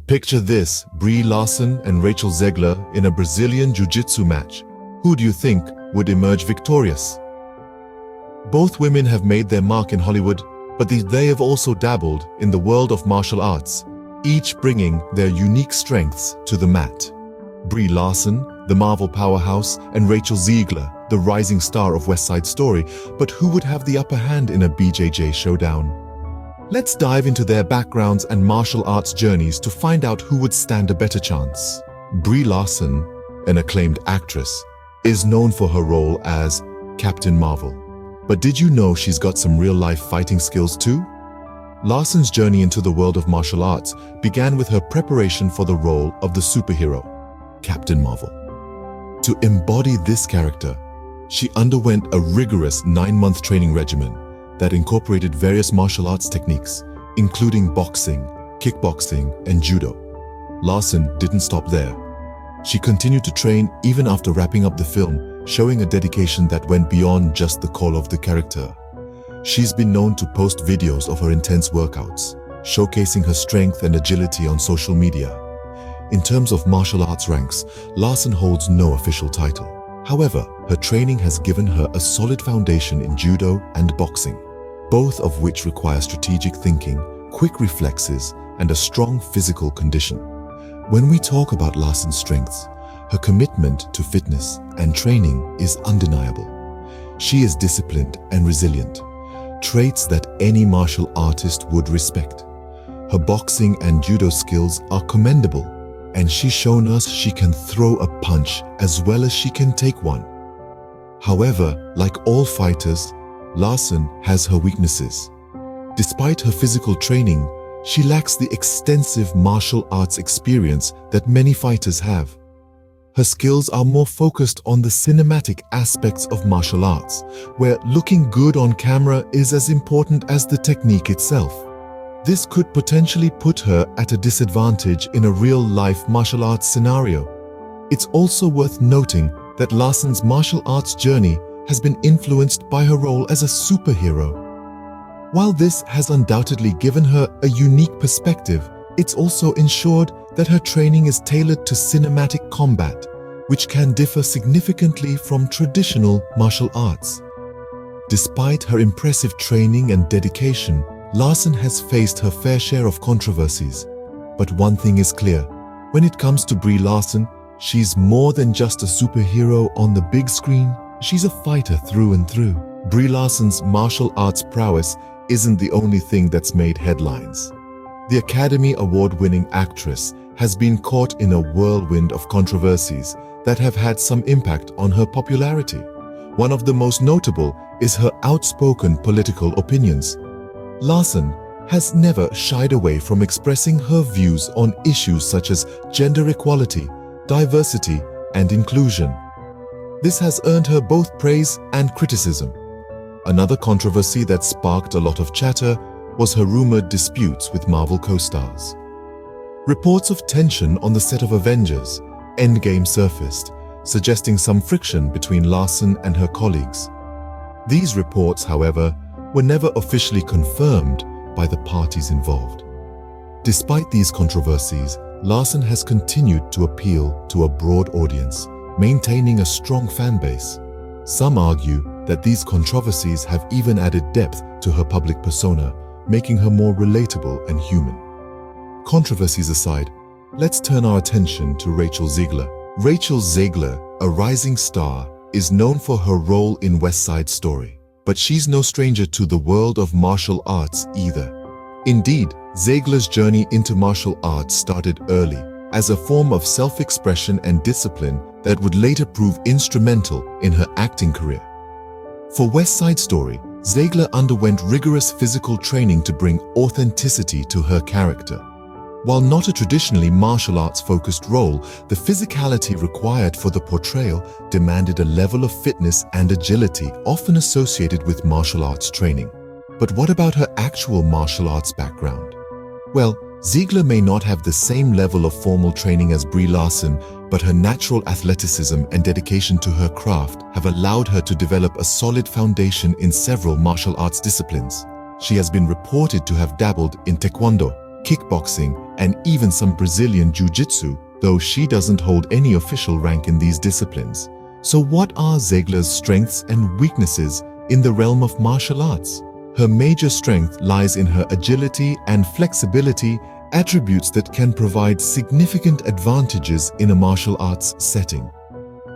Picture this, Brie Larson and Rachel Zegler in a Brazilian Jujitsu match. Who do you think would emerge victorious? Both women have made their mark in Hollywood, but they have also dabbled in the world of martial arts, each bringing their unique strengths to the mat. Brie Larson, the Marvel powerhouse, and Rachel Zegler, the rising star of West Side Story, but who would have the upper hand in a BJJ showdown? Let's dive into their backgrounds and martial arts journeys to find out who would stand a better chance. Brie Larson, an acclaimed actress, is known for her role as Captain Marvel. But did you know she's got some real-life fighting skills too? Larson's journey into the world of martial arts began with her preparation for the role of the superhero, Captain Marvel. To embody this character, she underwent a rigorous 9-month training regimen that incorporated various martial arts techniques, including boxing, kickboxing, and judo. Larson didn't stop there. She continued to train even after wrapping up the film, showing a dedication that went beyond just the call of the character. She's been known to post videos of her intense workouts, showcasing her strength and agility on social media. In terms of martial arts ranks, Larson holds no official title. However, her training has given her a solid foundation in judo and boxing, both of which require strategic thinking, quick reflexes, and a strong physical condition. When we talk about Larson's strengths, her commitment to fitness and training is undeniable. She is disciplined and resilient, traits that any martial artist would respect. Her boxing and judo skills are commendable, and she's shown us she can throw a punch as well as she can take one. However, like all fighters, Larson has her weaknesses. Despite her physical training, she lacks the extensive martial arts experience that many fighters have. Her skills are more focused on the cinematic aspects of martial arts, where looking good on camera is as important as the technique itself. This could potentially put her at a disadvantage in a real-life martial arts scenario. It's also worth noting that Larson's martial arts journey has been influenced by her role as a superhero. While this has undoubtedly given her a unique perspective, it's also ensured that her training is tailored to cinematic combat, which can differ significantly from traditional martial arts. Despite her impressive training and dedication, Larson has faced her fair share of controversies. But one thing is clear: when it comes to Brie Larson, she's more than just a superhero on the big screen. She's a fighter through and through. Brie Larson's martial arts prowess isn't the only thing that's made headlines. The Academy Award-winning actress has been caught in a whirlwind of controversies that have had some impact on her popularity. One of the most notable is her outspoken political opinions. Larson has never shied away from expressing her views on issues such as gender equality, diversity, and inclusion. This has earned her both praise and criticism. Another controversy that sparked a lot of chatter was her rumored disputes with Marvel co-stars. Reports of tension on the set of Avengers: Endgame surfaced, suggesting some friction between Larson and her colleagues. These reports, however, were never officially confirmed by the parties involved. Despite these controversies, Larson has continued to appeal to a broad audience, maintaining a strong fan base. Some argue that these controversies have even added depth to her public persona, making her more relatable and human. Controversies aside, let's turn our attention to Rachel Zegler. Rachel Zegler, a rising star, is known for her role in West Side Story. But she's no stranger to the world of martial arts either. Indeed, Zegler's journey into martial arts started early, as a form of self-expression and discipline that would later prove instrumental in her acting career. For West Side Story, Zegler underwent rigorous physical training to bring authenticity to her character. While not a traditionally martial arts-focused role, the physicality required for the portrayal demanded a level of fitness and agility often associated with martial arts training. But what about her actual martial arts background? Well, Zegler may not have the same level of formal training as Brie Larson, but her natural athleticism and dedication to her craft have allowed her to develop a solid foundation in several martial arts disciplines. She has been reported to have dabbled in taekwondo, kickboxing, and even some Brazilian Jujitsu, though she doesn't hold any official rank in these disciplines. So what are Zegler's strengths and weaknesses in the realm of martial arts? Her major strength lies in her agility and flexibility, attributes that can provide significant advantages in a martial arts setting.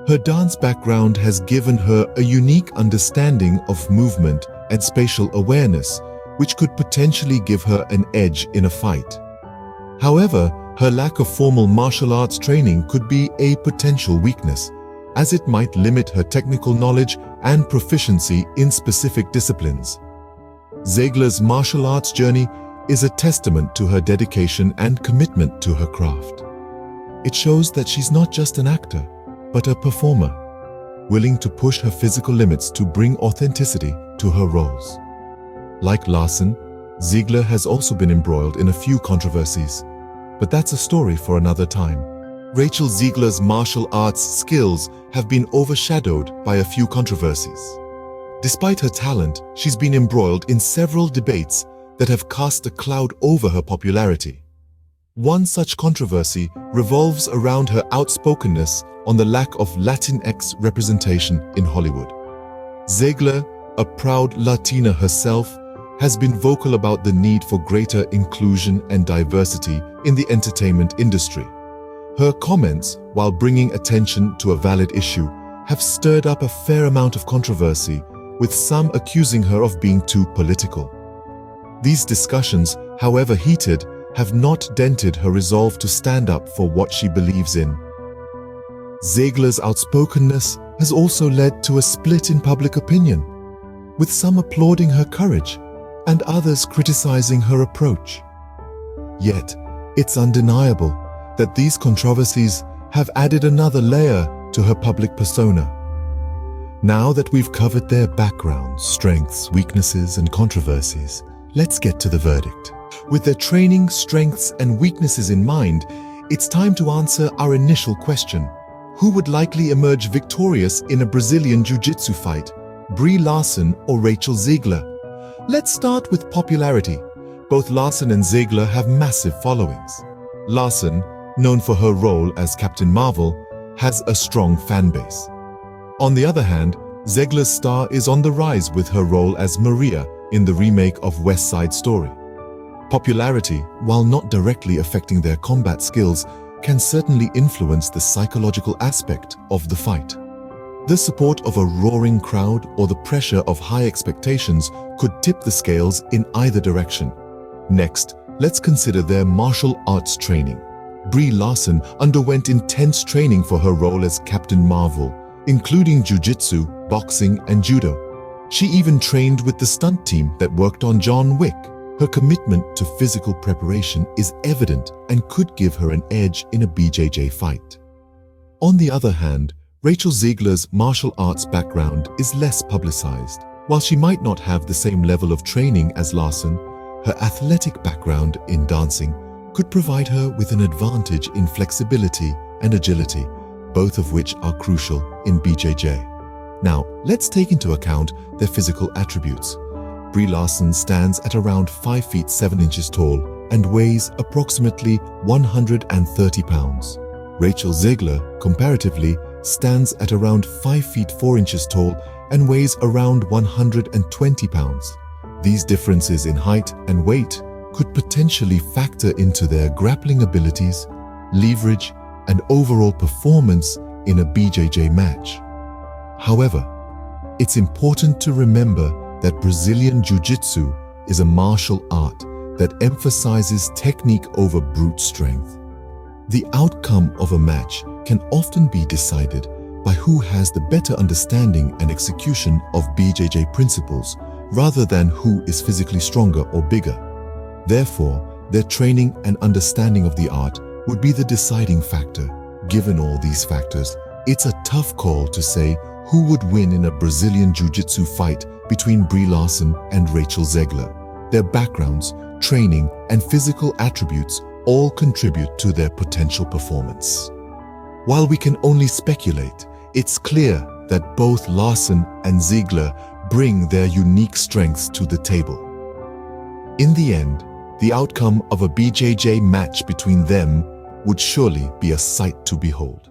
Her dance background has given her a unique understanding of movement and spatial awareness, which could potentially give her an edge in a fight. However, her lack of formal martial arts training could be a potential weakness, as it might limit her technical knowledge and proficiency in specific disciplines. Zegler's martial arts journey is a testament to her dedication and commitment to her craft. It shows that she's not just an actor, but a performer, willing to push her physical limits to bring authenticity to her roles. Like Larson, Zegler has also been embroiled in a few controversies, but that's a story for another time. Rachel Zegler's martial arts skills have been overshadowed by a few controversies. Despite her talent, she's been embroiled in several debates that have cast a cloud over her popularity. One such controversy revolves around her outspokenness on the lack of Latinx representation in Hollywood. Zegler, a proud Latina herself, has been vocal about the need for greater inclusion and diversity in the entertainment industry. Her comments, while bringing attention to a valid issue, have stirred up a fair amount of controversy, with some accusing her of being too political. These discussions, however heated, have not dented her resolve to stand up for what she believes in. Zegler's outspokenness has also led to a split in public opinion, with some applauding her courage and others criticizing her approach. Yet, it's undeniable that these controversies have added another layer to her public persona. Now that we've covered their backgrounds, strengths, weaknesses, and controversies, let's get to the verdict. With their training, strengths, and weaknesses in mind, it's time to answer our initial question. Who would likely emerge victorious in a Brazilian Jiu-Jitsu fight, Brie Larson or Rachel Zegler? Let's start with popularity. Both Larson and Zegler have massive followings. Larson, known for her role as Captain Marvel, has a strong fan base. On the other hand, Zegler's star is on the rise with her role as Maria in the remake of West Side Story. Popularity, while not directly affecting their combat skills, can certainly influence the psychological aspect of the fight. The support of a roaring crowd or the pressure of high expectations could tip the scales in either direction. Next, let's consider their martial arts training. Brie Larson underwent intense training for her role as Captain Marvel, including jiu-jitsu, boxing, and judo. She even trained with the stunt team that worked on John Wick. Her commitment to physical preparation is evident and could give her an edge in a BJJ fight. On the other hand, Rachel Zegler's martial arts background is less publicized. While she might not have the same level of training as Larson, her athletic background in dancing could provide her with an advantage in flexibility and agility, both of which are crucial in BJJ. Now, let's take into account their physical attributes. Brie Larson stands at around 5 feet 7 inches tall and weighs approximately 130 pounds. Rachel Zegler, comparatively, stands at around 5 feet 4 inches tall and weighs around 120 pounds. These differences in height and weight could potentially factor into their grappling abilities, leverage, and overall performance in a BJJ match. However, it's important to remember that Brazilian Jiu-Jitsu is a martial art that emphasizes technique over brute strength. The outcome of a match can often be decided by who has the better understanding and execution of BJJ principles rather than who is physically stronger or bigger. Therefore, their training and understanding of the art would be the deciding factor. Given all these factors, it's a tough call to say who would win in a Brazilian Jiu-Jitsu fight between Brie Larson and Rachel Zegler. Their backgrounds, training, and physical attributes all contribute to their potential performance. While we can only speculate, it's clear that both Larson and Zegler bring their unique strengths to the table. In the end, the outcome of a BJJ match between them would surely be a sight to behold.